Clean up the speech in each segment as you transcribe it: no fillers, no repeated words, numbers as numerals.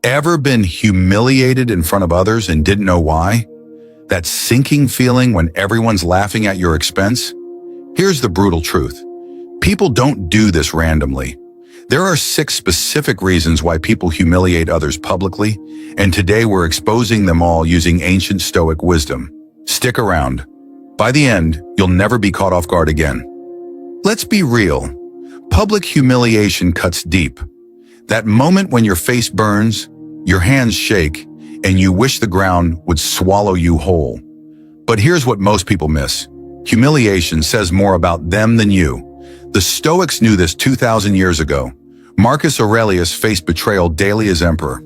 Ever been humiliated in front of others and didn't know why? That sinking feeling when everyone's laughing at your expense? Here's the brutal truth. People don't do this randomly. There are 6 specific reasons why people humiliate others publicly, and today we're exposing them all using ancient Stoic wisdom. Stick around. By the end, you'll never be caught off guard again. Let's be real. Public humiliation cuts deep. That moment when your face burns, your hands shake, and you wish the ground would swallow you whole. But here's what most people miss. Humiliation says more about them than you. The Stoics knew this 2,000 years ago. Marcus Aurelius faced betrayal daily as emperor.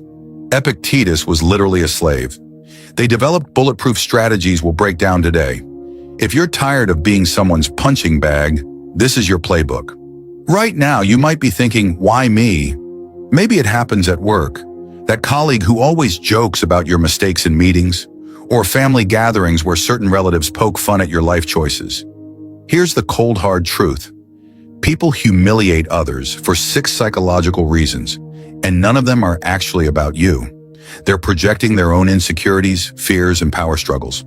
Epictetus was literally a slave. They developed bulletproof strategies we'll break down today. If you're tired of being someone's punching bag, this is your playbook. Right now, you might be thinking, why me? Maybe it happens at work. That colleague who always jokes about your mistakes in meetings, or family gatherings where certain relatives poke fun at your life choices. Here's the cold, hard truth. People humiliate others for 6 psychological reasons, and none of them are actually about you. They're projecting their own insecurities, fears, and power struggles.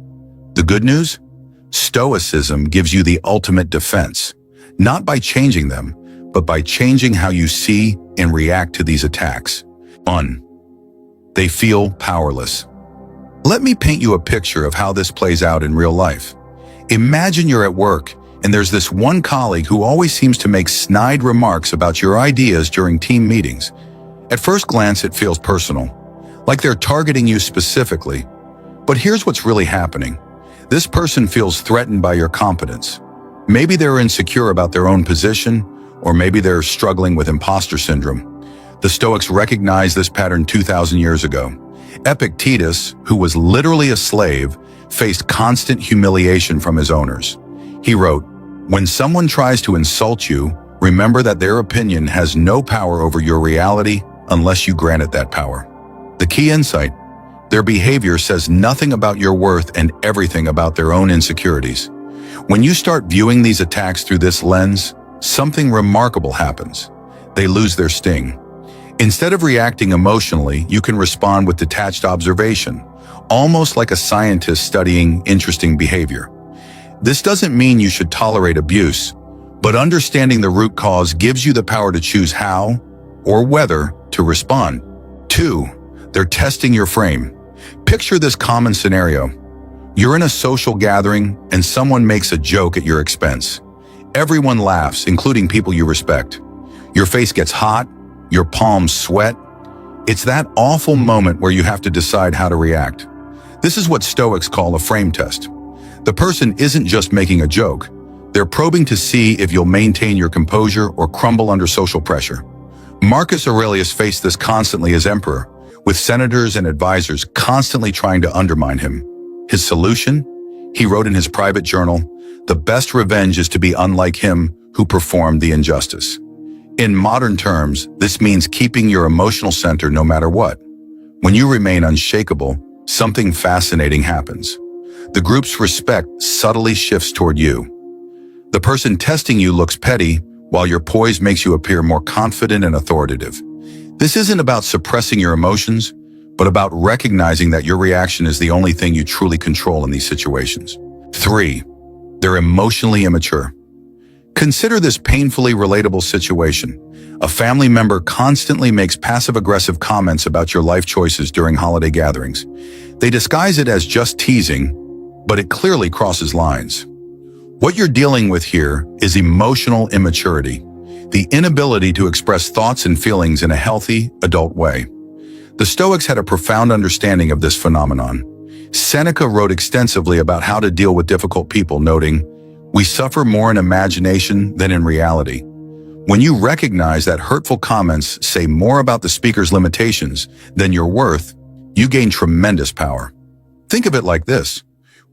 The good news? Stoicism gives you the ultimate defense, not by changing them, but by changing how you see and react to these attacks. 1. They feel powerless. Let me paint you a picture of how this plays out in real life. Imagine you're at work, and there's this one colleague who always seems to make snide remarks about your ideas during team meetings. At first glance, it feels personal, like they're targeting you specifically. But here's what's really happening. This person feels threatened by your competence. Maybe they're insecure about their own position, or maybe they're struggling with imposter syndrome. The Stoics recognized this pattern 2,000 years ago. Epictetus, who was literally a slave, faced constant humiliation from his owners. He wrote, "When someone tries to insult you, remember that their opinion has no power over your reality unless you grant it that power." The key insight: their behavior says nothing about your worth and everything about their own insecurities. When you start viewing these attacks through this lens, something remarkable happens. They lose their sting. Instead of reacting emotionally, you can respond with detached observation, almost like a scientist studying interesting behavior. This doesn't mean you should tolerate abuse, but understanding the root cause gives you the power to choose how or whether to respond. 2. They're testing your frame. Picture this common scenario. You're in a social gathering and someone makes a joke at your expense. Everyone laughs, including people you respect. Your face gets hot, your palms sweat. It's that awful moment where you have to decide how to react. This is what Stoics call a frame test. The person isn't just making a joke. They're probing to see if you'll maintain your composure or crumble under social pressure. Marcus Aurelius faced this constantly as emperor, with senators and advisors constantly trying to undermine him. His solution? He wrote in his private journal, "The best revenge is to be unlike him who performed the injustice." In modern terms, this means keeping your emotional center no matter what. When you remain unshakable, something fascinating happens. The group's respect subtly shifts toward you. The person testing you looks petty, while your poise makes you appear more confident and authoritative. This isn't about suppressing your emotions, but about recognizing that your reaction is the only thing you truly control in these situations. 3. They're emotionally immature. Consider this painfully relatable situation. A family member constantly makes passive-aggressive comments about your life choices during holiday gatherings. They disguise it as just teasing, but it clearly crosses lines. What you're dealing with here is emotional immaturity, the inability to express thoughts and feelings in a healthy, adult way. The Stoics had a profound understanding of this phenomenon. Seneca wrote extensively about how to deal with difficult people, noting, "We suffer more in imagination than in reality." When you recognize that hurtful comments say more about the speaker's limitations than your worth, you gain tremendous power. Think of it like this.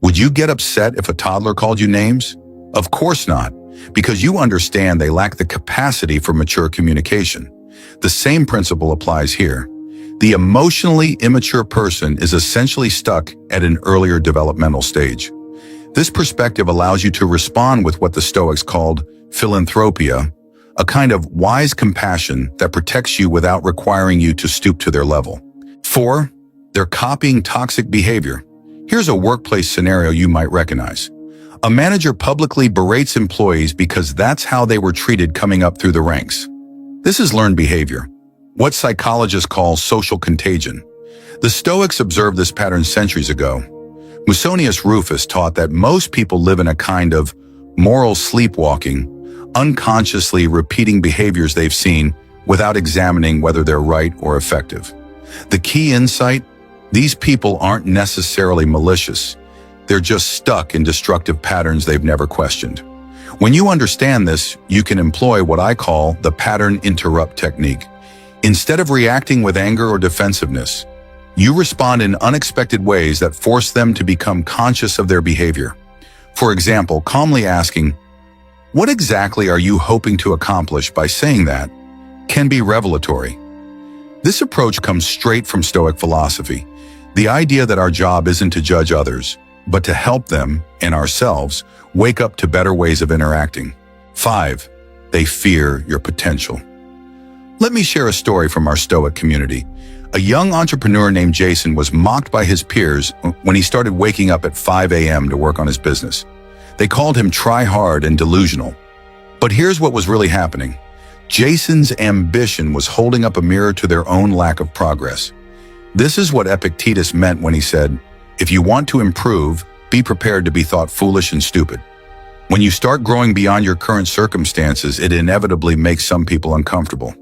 Would you get upset if a toddler called you names? Of course not, because you understand they lack the capacity for mature communication. The same principle applies here. The emotionally immature person is essentially stuck at an earlier developmental stage. This perspective allows you to respond with what the Stoics called philanthropia, a kind of wise compassion that protects you without requiring you to stoop to their level. 4. They're copying toxic behavior. Here's a workplace scenario you might recognize. A manager publicly berates employees because that's how they were treated coming up through the ranks. This is learned behavior, what psychologists call social contagion. The Stoics observed this pattern centuries ago. Musonius Rufus taught that most people live in a kind of moral sleepwalking, unconsciously repeating behaviors they've seen without examining whether they're right or effective. The key insight: these people aren't necessarily malicious. They're just stuck in destructive patterns they've never questioned. When you understand this, you can employ what I call the pattern interrupt technique. Instead of reacting with anger or defensiveness, you respond in unexpected ways that force them to become conscious of their behavior. For example, calmly asking, "What exactly are you hoping to accomplish by saying that?" can be revelatory. This approach comes straight from Stoic philosophy, the idea that our job isn't to judge others, but to help them, and ourselves, wake up to better ways of interacting. 5. They fear your potential. Let me share a story from our Stoic community. A young entrepreneur named Jason was mocked by his peers when he started waking up at 5 a.m. to work on his business. They called him try-hard and delusional. But here's what was really happening. Jason's ambition was holding up a mirror to their own lack of progress. This is what Epictetus meant when he said, "If you want to improve, be prepared to be thought foolish and stupid." When you start growing beyond your current circumstances, it inevitably makes some people uncomfortable.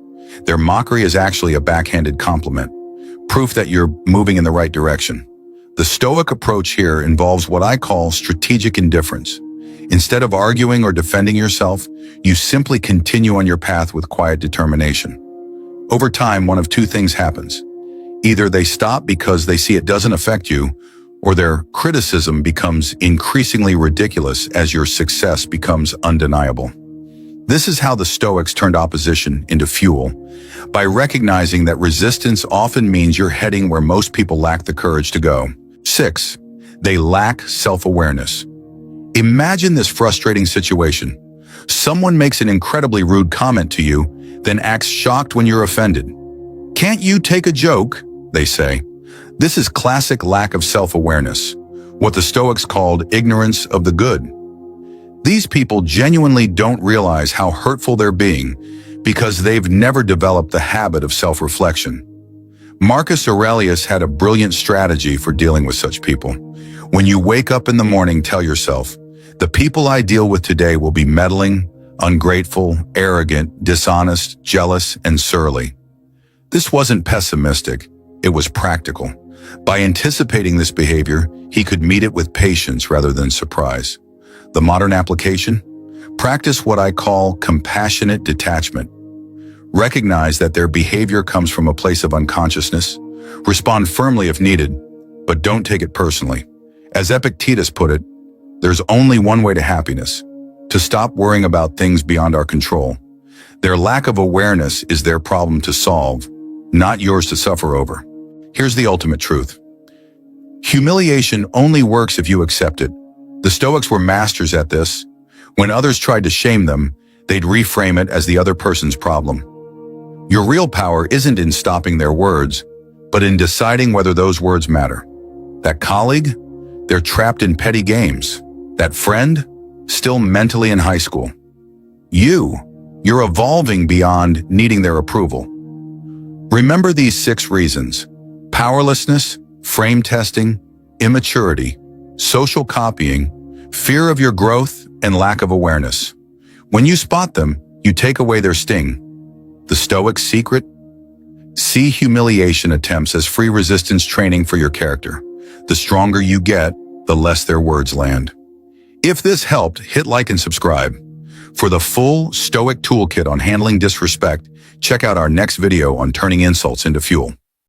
Their mockery is actually a backhanded compliment, proof that you're moving in the right direction. The Stoic approach here involves what I call strategic indifference. Instead of arguing or defending yourself, you simply continue on your path with quiet determination. Over time, one of two things happens. Either they stop because they see it doesn't affect you, or their criticism becomes increasingly ridiculous as your success becomes undeniable. This is how the Stoics turned opposition into fuel, by recognizing that resistance often means you're heading where most people lack the courage to go. 6. They lack self-awareness. Imagine this frustrating situation. Someone makes an incredibly rude comment to you, then acts shocked when you're offended. "Can't you take a joke?" they say. This is classic lack of self-awareness, what the Stoics called ignorance of the good. These people genuinely don't realize how hurtful they're being because they've never developed the habit of self-reflection. Marcus Aurelius had a brilliant strategy for dealing with such people. When you wake up in the morning, tell yourself, "The people I deal with today will be meddling, ungrateful, arrogant, dishonest, jealous, and surly." This wasn't pessimistic, it was practical. By anticipating this behavior, he could meet it with patience rather than surprise. The modern application? Practice what I call compassionate detachment. Recognize that their behavior comes from a place of unconsciousness. Respond firmly if needed, but don't take it personally. As Epictetus put it, there's only one way to happiness: to stop worrying about things beyond our control. Their lack of awareness is their problem to solve, not yours to suffer over. Here's the ultimate truth. Humiliation only works if you accept it. The Stoics were masters at this. When others tried to shame them, they'd reframe it as the other person's problem. Your real power isn't in stopping their words, but in deciding whether those words matter. That colleague? They're trapped in petty games. That friend? Still mentally in high school. You're evolving beyond needing their approval. Remember these 6 reasons: powerlessness, frame testing, immaturity, social copying, fear of your growth, and lack of awareness. When you spot them, you take away their sting. The Stoic secret? See humiliation attempts as free resistance training for your character. The stronger you get, the less their words land. If this helped, hit like and subscribe. For the full Stoic toolkit on handling disrespect, check out our next video on turning insults into fuel.